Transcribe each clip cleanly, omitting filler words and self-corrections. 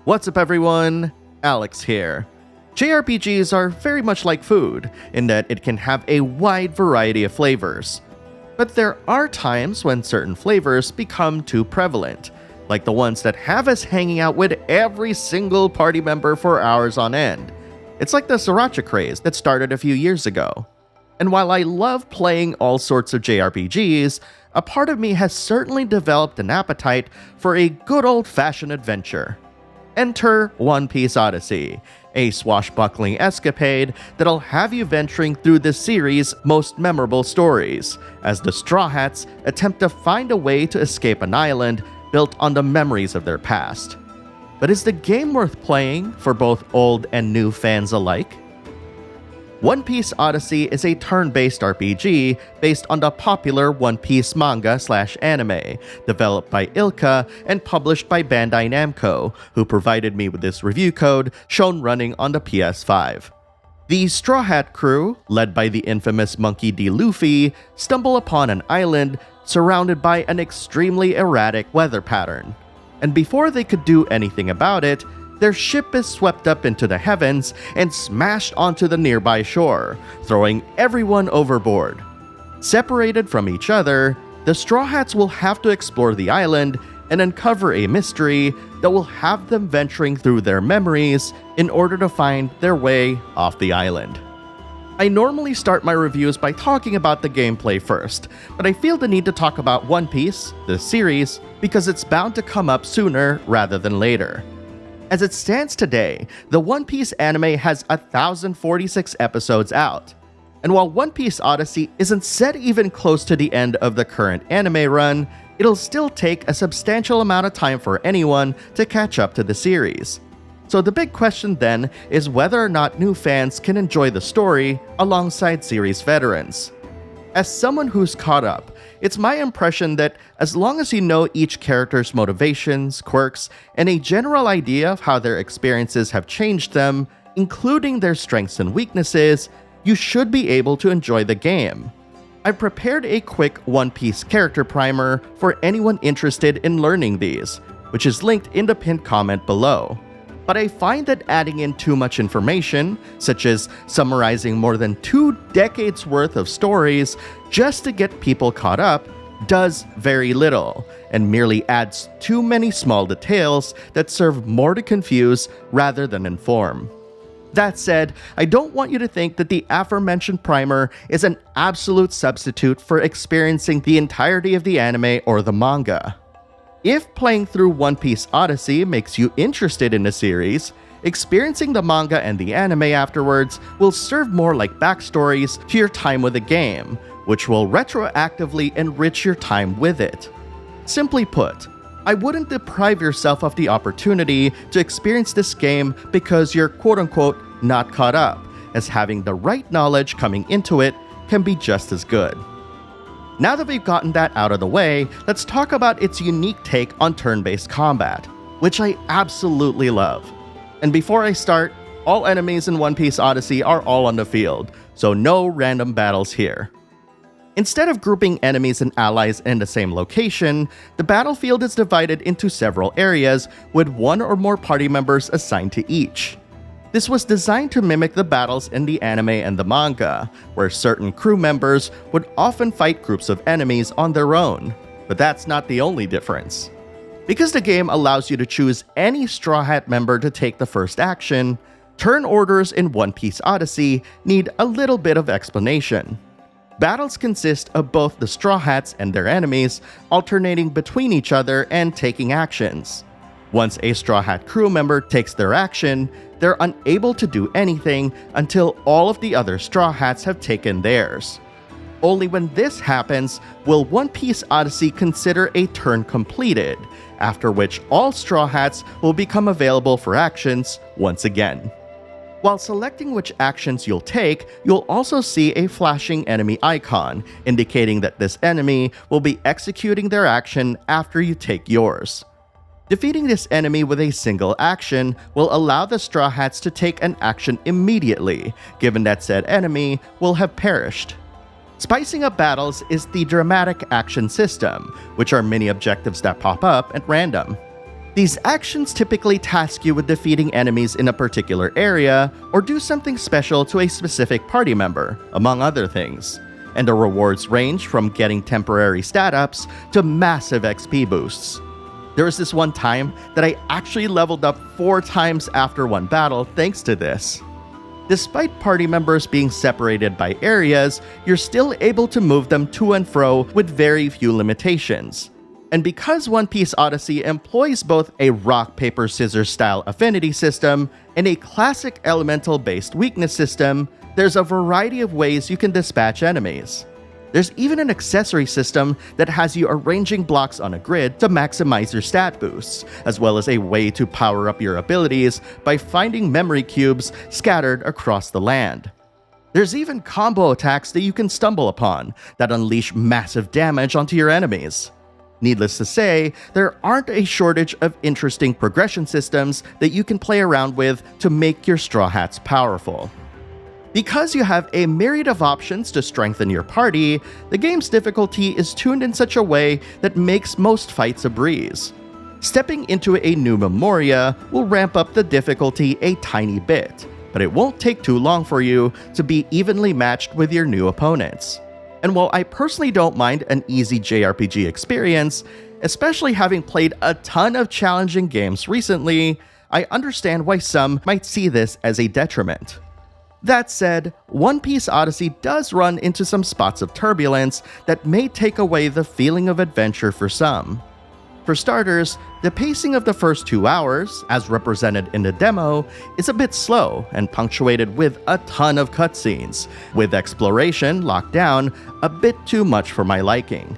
What's up everyone? Alex here. JRPGs are very much like food, in that it can have a wide variety of flavors. But there are times when certain flavors become too prevalent, like the ones that have us hanging out with every single party member for hours on end. It's like the sriracha craze that started a few years ago. And while I love playing all sorts of JRPGs, a part of me has certainly developed an appetite for a good old-fashioned adventure. Enter One Piece Odyssey, a swashbuckling escapade that'll have you venturing through the series' most memorable stories, as the Straw Hats attempt to find a way to escape an island built on the memories of their past. But is the game worth playing for both old and new fans alike? One Piece Odyssey is a turn-based RPG based on the popular One Piece manga/anime, developed by Ilka and published by Bandai Namco, who provided me with this review code shown running on the PS5. The Straw Hat crew, led by the infamous Monkey D. Luffy, stumble upon an island surrounded by an extremely erratic weather pattern. And before they could do anything about it, their ship is swept up into the heavens and smashed onto the nearby shore, throwing everyone overboard. Separated from each other, the Straw Hats will have to explore the island and uncover a mystery that will have them venturing through their memories in order to find their way off the island. I normally start my reviews by talking about the gameplay first, but I feel the need to talk about One Piece, the series, because it's bound to come up sooner rather than later. As it stands today, the One Piece anime has 1,046 episodes out. And while One Piece Odyssey isn't set even close to the end of the current anime run, it'll still take a substantial amount of time for anyone to catch up to the series. So the big question then is whether or not new fans can enjoy the story alongside series veterans. As someone who's caught up, it's my impression that as long as you know each character's motivations, quirks, and a general idea of how their experiences have changed them, including their strengths and weaknesses, you should be able to enjoy the game. I've prepared a quick One Piece character primer for anyone interested in learning these, which is linked in the pinned comment below. But I find that adding in too much information, such as summarizing more than 2 decades worth of stories just to get people caught up, does very little, and merely adds too many small details that serve more to confuse rather than inform. That said, I don't want you to think that the aforementioned primer is an absolute substitute for experiencing the entirety of the anime or the manga. If playing through One Piece Odyssey makes you interested in the series, experiencing the manga and the anime afterwards will serve more like backstories to your time with the game, which will retroactively enrich your time with it. Simply put, I wouldn't deprive yourself of the opportunity to experience this game because you're quote-unquote not caught up, as having the right knowledge coming into it can be just as good. Now that we've gotten that out of the way, let's talk about its unique take on turn-based combat, which I absolutely love. And before I start, all enemies in One Piece Odyssey are all on the field, so no random battles here. Instead of grouping enemies and allies in the same location, the battlefield is divided into several areas with one or more party members assigned to each. This was designed to mimic the battles in the anime and the manga, where certain crew members would often fight groups of enemies on their own, but that's not the only difference. Because the game allows you to choose any Straw Hat member to take the first action, turn orders in One Piece Odyssey need a little bit of explanation. Battles consist of both the Straw Hats and their enemies alternating between each other and taking actions. Once a Straw Hat crew member takes their action, they're unable to do anything until all of the other Straw Hats have taken theirs. Only when this happens will One Piece Odyssey consider a turn completed, after which all Straw Hats will become available for actions once again. While selecting which actions you'll take, you'll also see a flashing enemy icon, indicating that this enemy will be executing their action after you take yours. Defeating this enemy with a single action will allow the Straw Hats to take an action immediately, given that said enemy will have perished. Spicing up battles is the dramatic action system, which are mini objectives that pop up at random. These actions typically task you with defeating enemies in a particular area or do something special to a specific party member, among other things. And the rewards range from getting temporary stat ups to massive XP boosts. There was this one time that I actually leveled up 4 times after one battle thanks to this. Despite party members being separated by areas, you're still able to move them to and fro with very few limitations. And because One Piece Odyssey employs both a rock, paper, scissors style affinity system and a classic elemental-based weakness system, there's a variety of ways you can dispatch enemies. There's even an accessory system that has you arranging blocks on a grid to maximize your stat boosts, as well as a way to power up your abilities by finding memory cubes scattered across the land. There's even combo attacks that you can stumble upon that unleash massive damage onto your enemies. Needless to say, there aren't a shortage of interesting progression systems that you can play around with to make your Straw Hats powerful. Because you have a myriad of options to strengthen your party, the game's difficulty is tuned in such a way that makes most fights a breeze. Stepping into a new Memoria will ramp up the difficulty a tiny bit, but it won't take too long for you to be evenly matched with your new opponents. And while I personally don't mind an easy JRPG experience, especially having played a ton of challenging games recently, I understand why some might see this as a detriment. That said, One Piece Odyssey does run into some spots of turbulence that may take away the feeling of adventure for some. For starters, the pacing of the first 2 hours, as represented in the demo, is a bit slow and punctuated with a ton of cutscenes, with exploration locked down a bit too much for my liking.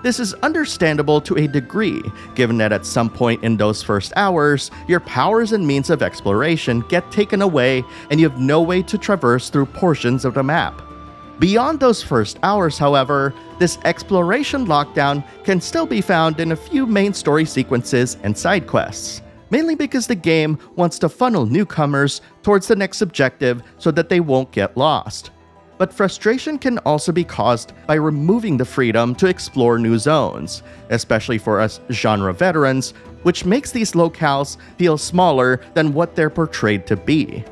This is understandable to a degree, given that at some point in those first hours, your powers and means of exploration get taken away and you have no way to traverse through portions of the map. Beyond those first hours, however, this exploration lockdown can still be found in a few main story sequences and side quests, mainly because the game wants to funnel newcomers towards the next objective so that they won't get lost. But frustration can also be caused by removing the freedom to explore new zones, especially for us genre veterans, which makes these locales feel smaller than what they're portrayed to be.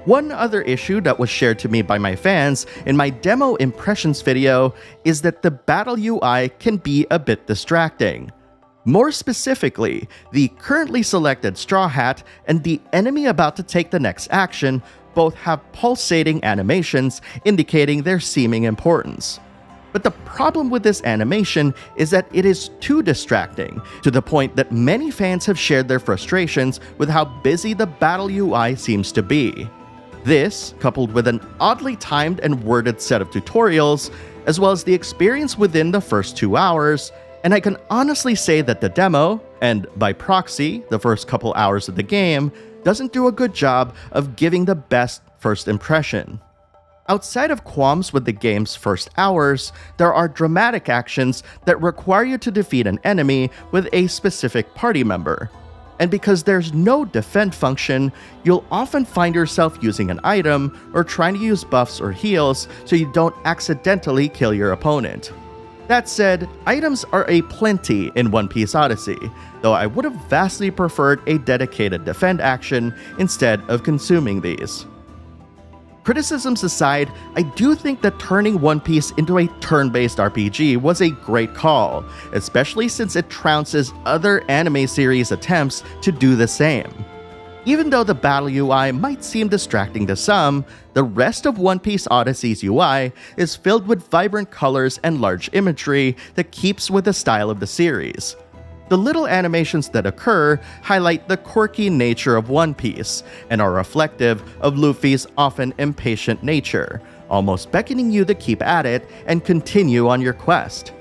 One other issue that was shared to me by my fans in my demo impressions video is that the battle UI can be a bit distracting. More specifically, the currently selected Straw Hat and the enemy about to take the next action both have pulsating animations indicating their seeming importance. But the problem with this animation is that it is too distracting, to the point that many fans have shared their frustrations with how busy the battle UI seems to be. This, coupled with an oddly timed and worded set of tutorials, as well as the experience within the first 2 hours, and I can honestly say that the demo, and by proxy, the first couple hours of the game, doesn't do a good job of giving the best first impression. Outside of qualms with the game's first hours, there are dramatic actions that require you to defeat an enemy with a specific party member. And because there's no defend function, you'll often find yourself using an item or trying to use buffs or heals so you don't accidentally kill your opponent. That said, items are a plenty in One Piece Odyssey, though I would have vastly preferred a dedicated defend action instead of consuming these. Criticisms aside, I do think that turning One Piece into a turn-based RPG was a great call, especially since it trounces other anime series attempts to do the same. Even though the battle UI might seem distracting to some, the rest of One Piece Odyssey's UI is filled with vibrant colors and large imagery that keeps with the style of the series. The little animations that occur highlight the quirky nature of One Piece and are reflective of Luffy's often impatient nature, almost beckoning you to keep at it and continue on your quest.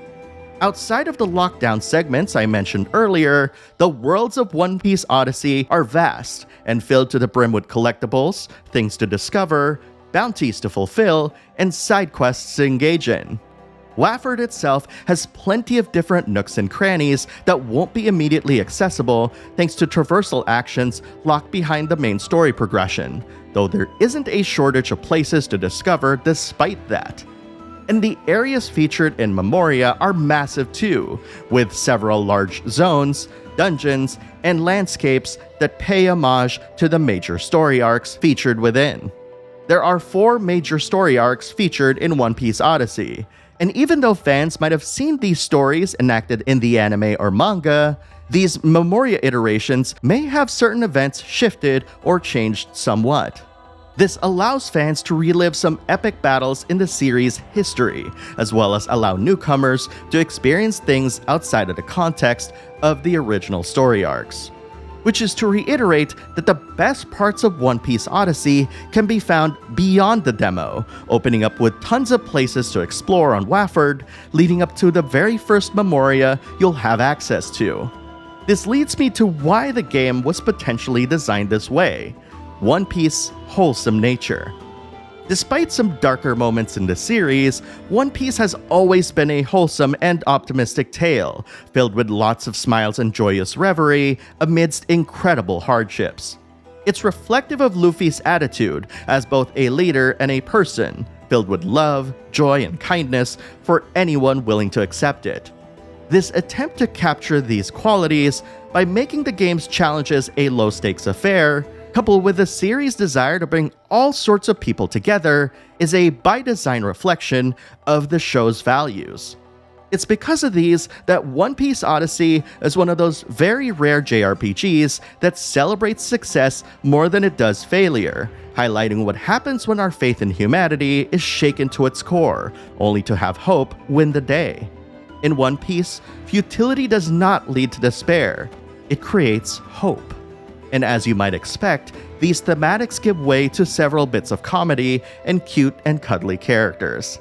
Outside of the lockdown segments I mentioned earlier, the worlds of One Piece Odyssey are vast and filled to the brim with collectibles, things to discover, bounties to fulfill, and side quests to engage in. Wafford itself has plenty of different nooks and crannies that won't be immediately accessible thanks to traversal actions locked behind the main story progression, though there isn't a shortage of places to discover despite that. And the areas featured in Memoria are massive too, with several large zones, dungeons, and landscapes that pay homage to the major story arcs featured within. There are 4 major story arcs featured in One Piece Odyssey, and even though fans might have seen these stories enacted in the anime or manga, these Memoria iterations may have certain events shifted or changed somewhat. This allows fans to relive some epic battles in the series' history, as well as allow newcomers to experience things outside of the context of the original story arcs. Which is to reiterate that the best parts of One Piece Odyssey can be found beyond the demo, opening up with tons of places to explore on Waford, leading up to the very first Memoria you'll have access to. This leads me to why the game was potentially designed this way: One Piece's wholesome nature. Despite some darker moments in the series, One Piece has always been a wholesome and optimistic tale, filled with lots of smiles and joyous reverie amidst incredible hardships. It's reflective of Luffy's attitude as both a leader and a person, filled with love, joy, and kindness for anyone willing to accept it. This attempt to capture these qualities by making the game's challenges a low-stakes affair, coupled with the series' desire to bring all sorts of people together, is a by-design reflection of the show's values. It's because of these that One Piece Odyssey is one of those very rare JRPGs that celebrates success more than it does failure, highlighting what happens when our faith in humanity is shaken to its core, only to have hope win the day. In One Piece, futility does not lead to despair, it creates hope. And as you might expect, these thematics give way to several bits of comedy and cute and cuddly characters.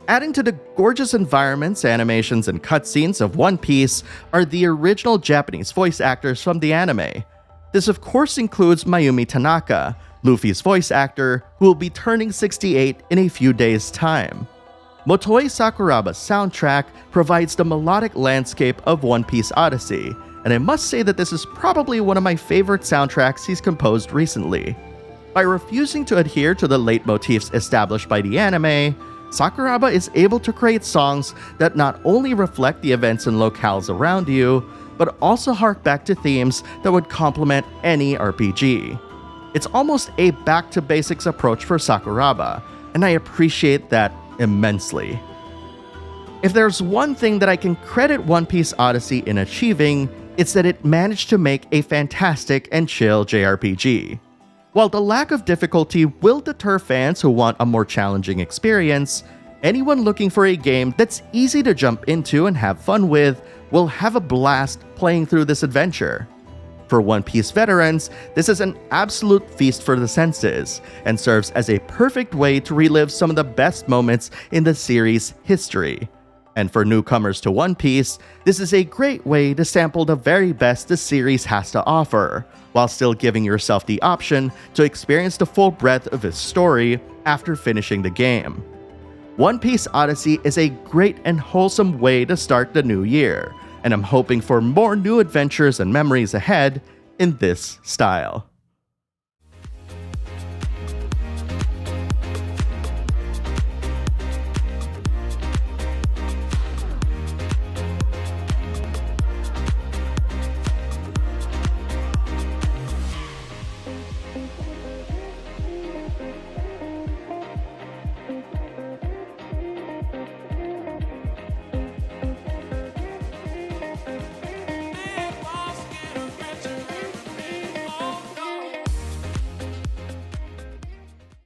Adding to the gorgeous environments, animations, and cutscenes of One Piece are the original Japanese voice actors from the anime. This of course includes Mayumi Tanaka, Luffy's voice actor, who will be turning 68 in a few days' time. Motoi Sakuraba's soundtrack provides the melodic landscape of One Piece Odyssey, and I must say that this is probably one of my favorite soundtracks he's composed recently. By refusing to adhere to the leitmotifs established by the anime, Sakuraba is able to create songs that not only reflect the events and locales around you, but also hark back to themes that would complement any RPG. It's almost a back-to-basics approach for Sakuraba, and I appreciate that immensely. If there's one thing that I can credit One Piece Odyssey in achieving, it's that it managed to make a fantastic and chill JRPG. While the lack of difficulty will deter fans who want a more challenging experience, anyone looking for a game that's easy to jump into and have fun with will have a blast playing through this adventure. For One Piece veterans, this is an absolute feast for the senses, and serves as a perfect way to relive some of the best moments in the series' history. And for newcomers to One Piece, this is a great way to sample the very best the series has to offer, while still giving yourself the option to experience the full breadth of its story after finishing the game. One Piece Odyssey is a great and wholesome way to start the new year, and I'm hoping for more new adventures and memories ahead in this style.